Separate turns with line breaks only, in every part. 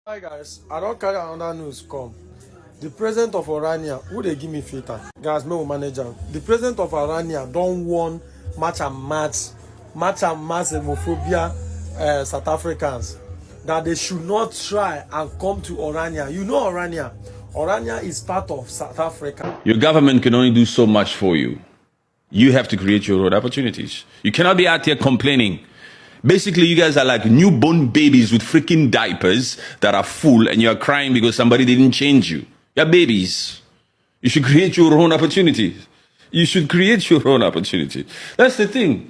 Hi guys, I don't carry another news come. The president of Orania, who they give me filter? Guys, me will manage am. The president of Orania don't want match and match xenophobia South Africans. That they should not try and come to Orania. You know Orania. Orania is part of South Africa.
Your government can only do so much for you. You have to create your own opportunities. You cannot be out here complaining. Basically, you guys are like newborn babies with freaking diapers that are full and you're crying because somebody didn't change you. You're babies. You should create your own opportunities. You should create your own opportunity. That's the thing.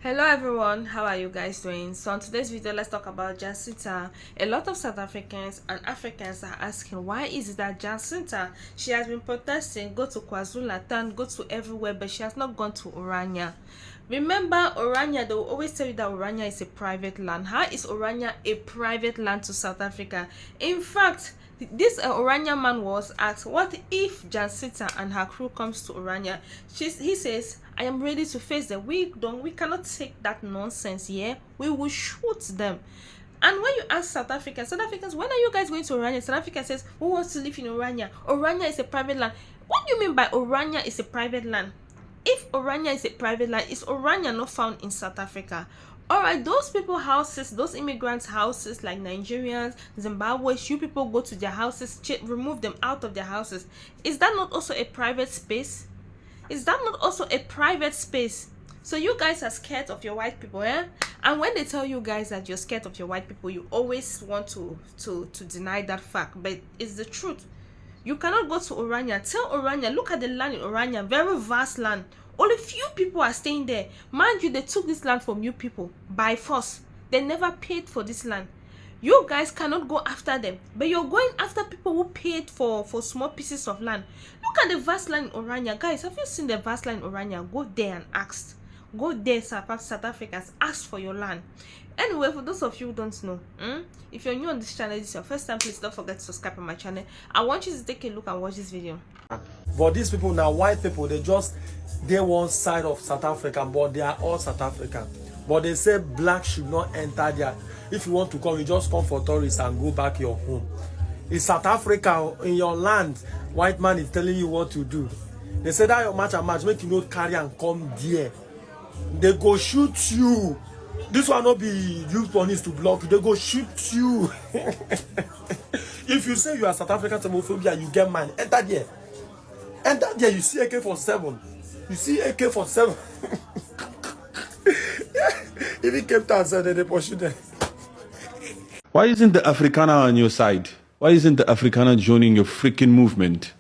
Hello everyone, how are you guys doing? So on today's video, let's talk about Jacinta. A lot of South Africans and Africans are asking, why is it that Jacinta, she has been protesting, go to KwaZulu-Natal, go to everywhere, but she has not gone to Orania? Remember, Orania, they will always tell you that Orania is a private land. How is Orania a private land to South Africa? In fact, this Orania man was asked, what if Jacinta and her crew comes to Orania? He says, I am ready to face them. We cannot take that nonsense here. We will shoot them. And when you ask South Africans, when are you guys going to Orania? South Africa says, who wants to live in Orania? Orania is a private land. What do you mean by Orania is a private land? If Orania is a private land, is Orania not found in South Africa? Alright, those people houses, those immigrants houses like Nigerians, Zimbabweans, you people go to their houses, remove them out of their houses. Is that not also a private space? Is that not also a private space? So you guys are scared of your white people, eh? And when they tell you guys that you're scared of your white people, you always want to deny that fact, but it's the truth. You cannot go to Orania. Tell Orania, look at the land in Orania, very vast land. Only few people are staying there. Mind you, they took this land from you people by force. They never paid for this land. You guys cannot go after them, but you're going after people who paid for small pieces of land. Look at the vast land in Orania. Guys, have you seen the vast land in Orania? Go there and ask. Go there, South Africans, ask for your land. Anyway, for those of you who don't know, if you're new on this channel, this is your first time, please don't forget to subscribe on my channel. I want you to take a look and watch this video.
But these people now, white people, they one side of South Africa, but they are all South African. But they say black should not enter there. If you want to come, you just come for tourists and go back your home. In South Africa, in your land, white man is telling you what to do. They say that your match and match, make you not carry and come there. They go shoot you. This will not be used police to block you. They go shoot you. If you say you are South African xenophobia, you get mine. Enter there. Enter there. You see AK-47. You see AK-47. If he kept outside, they pursue them.
Why isn't the Afrikaner on your side? Why isn't the Afrikaner joining your freaking movement?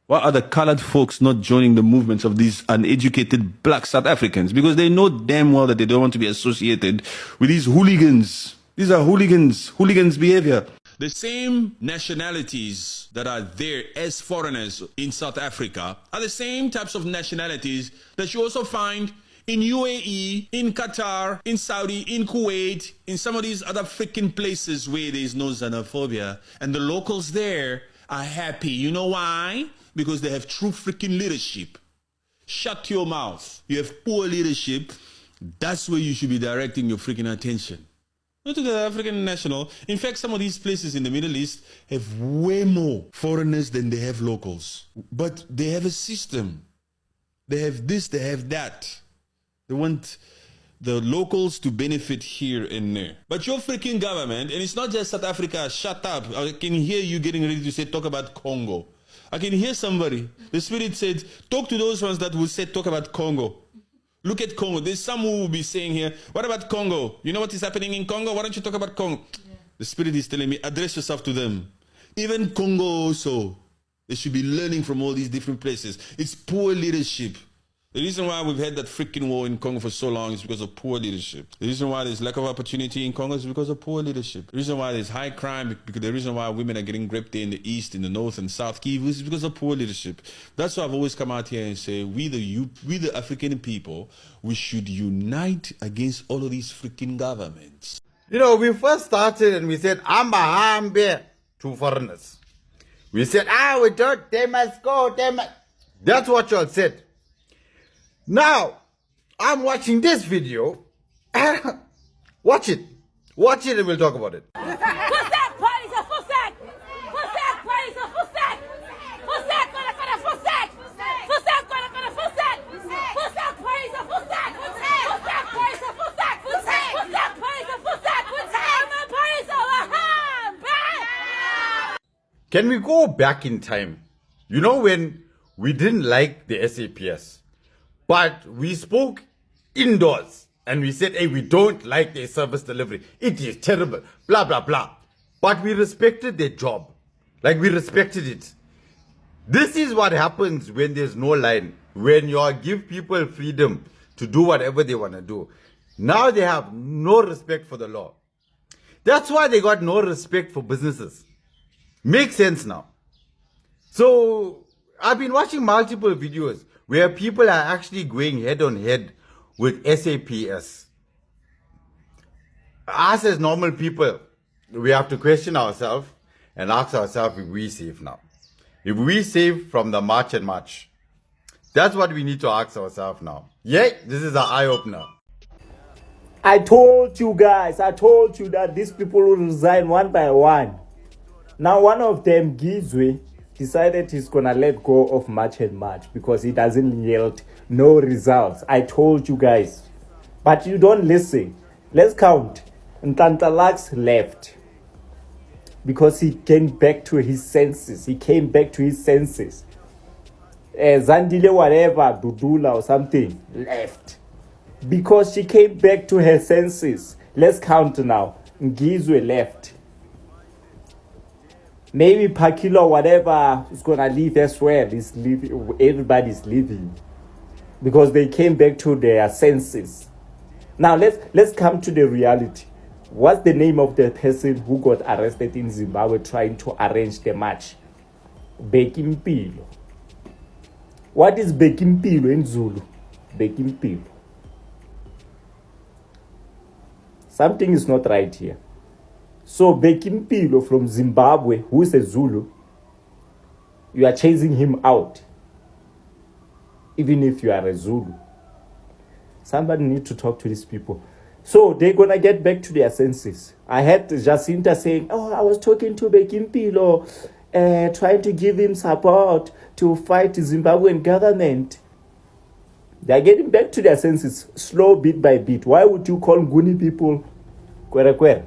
Why are the colored folks not joining the movements of these uneducated black South Africans? Because they know damn well that they don't want to be associated with these hooligans. These are hooligans behavior. The same nationalities that are there as foreigners in South Africa are the same types of nationalities that you also find in UAE, in Qatar, in Saudi, in Kuwait, in some of these other freaking places where there's no xenophobia. And the locals there are happy. You know why? Because they have true freaking leadership. Shut your mouth. You have poor leadership. That's where you should be directing your freaking attention. Not to the African national. In fact, some of these places in the Middle East have way more foreigners than they have locals. But they have a system. They have this, they have that. They want the locals to benefit here and there. But your freaking government, and it's not just South Africa, shut up. I can hear you getting ready to say, talk about Congo. I can hear somebody. The Spirit said, talk to those ones that will say, talk about Congo. Look at Congo. There's some who will be saying here, what about Congo? You know what is happening in Congo? Why don't you talk about Congo? Yeah. The Spirit is telling me, address yourself to them. Even Congo also. They should be learning from all these different places. It's poor leadership. The reason why we've had that freaking war in Congo for so long is because of poor leadership. The reason why there's lack of opportunity in Congo is because of poor leadership. The reason why there's high crime, because the reason why women are getting raped in the east, in the north and south Kivu is because of poor leadership. That's why I've always come out here and say, we the African people, we should unite against all of these freaking governments.
You know, we first started and we said, Amba to foreigners. We said, we don't, they must go, That's what y'all said. Now, I'm watching this video. Watch it and we'll talk about it.
What's that
Can we go back in time? You know, when we didn't like the SAPS, but we spoke indoors and we said, hey, we don't like their service delivery. It is terrible, blah, blah, blah. But we respected their job. Like, we respected it. This is what happens when there's no line. When you give people freedom to do whatever they want to do. Now they have no respect for the law. That's why they got no respect for businesses. Makes sense now. So I've been watching multiple videos where people are actually going head on head with SAPS. Us as normal people, we have to question ourselves and ask ourselves if we safe now. If we safe from the March and March. That's what we need to ask ourselves now. Yeah, this is an eye-opener.
I told you guys, I told you that these people will resign one by one. Now one of them, Gizwe, decided he's gonna let go of March and March because he doesn't yield no results. I told you guys. But you don't listen. Let's count. Ntantalax left because he came back to his senses. Zandile whatever, Dudula or something, left. Because she came back to her senses. Let's count now. Ngizwe left. Maybe Pakilo or whatever is gonna leave as well. Everybody's leaving. Because they came back to their senses. Now let's come to the reality. What's the name of the person who got arrested in Zimbabwe trying to arrange the match? Bekimpilo. What is Bekimpilo in Zulu? Bekimpilo. Something is not right here. So Bekimpilo from Zimbabwe, who is a Zulu, you are chasing him out. Even if you are a Zulu. Somebody need to talk to these people. So they're going to get back to their senses. I heard Jacinta saying, I was talking to Bekimpilo, trying to give him support to fight the Zimbabwean government. They're getting back to their senses, slow bit by bit. Why would you call Nguni people kwere kwere?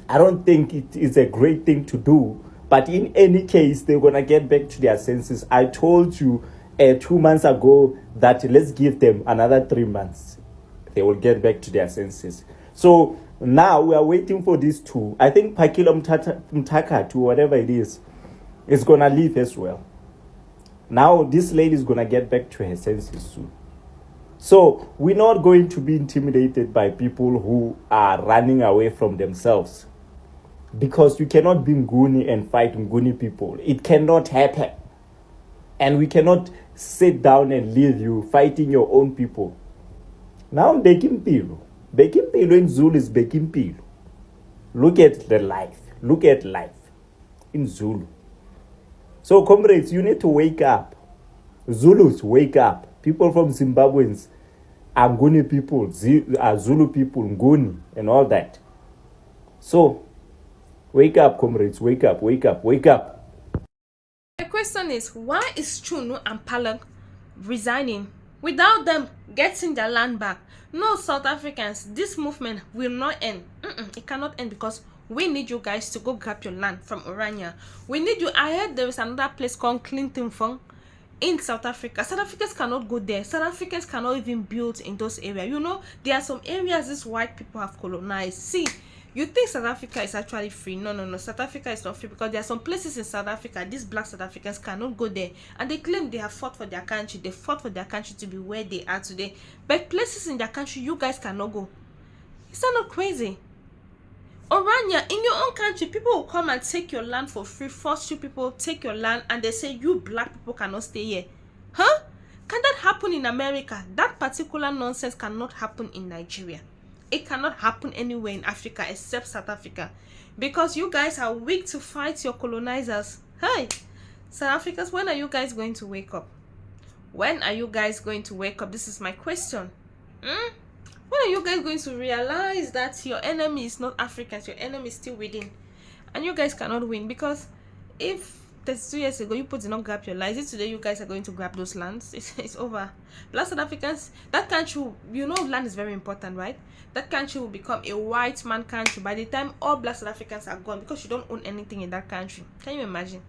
I don't think it is a great thing to do. But in any case, they're going to get back to their senses. I told you 2 months ago that let's give them another 3 months. They will get back to their senses. So now we are waiting for these two. I think Pakilo Mtaka, to whatever it is going to leave as well. Now this lady is going to get back to her senses soon. So we're not going to be intimidated by people who are running away from themselves. Because you cannot be Nguni and fight Nguni people. It cannot happen. And we cannot sit down and leave you fighting your own people. Now Bekimpilo. Bekimpilo in Zulu is Bekimpilo. Look at the life. Look at life in Zulu. So comrades, you need to wake up. Zulus, wake up. People from Zimbabweans are Nguni people, are Zulu people, Nguni, and all that. So, wake up, comrades. Wake up, wake up, wake up.
The question is, why is Chunu and Palak resigning without them getting their land back? No, South Africans, this movement will not end. It cannot end because we need you guys to go grab your land from Orania. We need you. I heard there is another place called Clintonfong in South Africa. South Africans cannot go there. South Africans cannot even build in those areas. You know, there are some areas these white people have colonized. See, you think South Africa is actually free? No. South Africa is not free because there are some places in South Africa, these black South Africans cannot go there. And they claim they have fought for their country. They fought for their country to be where they are today. But places in their country, you guys cannot go. Is that not crazy? Orania, in your own country, people will come and take your land for free, force you people, take your land, and they say you black people cannot stay here. Huh? Can that happen in America? That particular nonsense cannot happen in Nigeria. It cannot happen anywhere in Africa except South Africa. Because you guys are weak to fight your colonizers. Hey, South Africans, when are you guys going to wake up? When are you guys going to wake up? This is my question. When are you guys going to realize that your enemy is not Africans, your enemy is still within, and you guys cannot win? Because if 32 years ago, you people did not grab your land. Is it today you guys are going to grab those lands? It's over. Black South Africans, that country, you know, land is very important, right? That country will become a white man country by the time all Black South Africans are gone, because you don't own anything in that country. Can you imagine?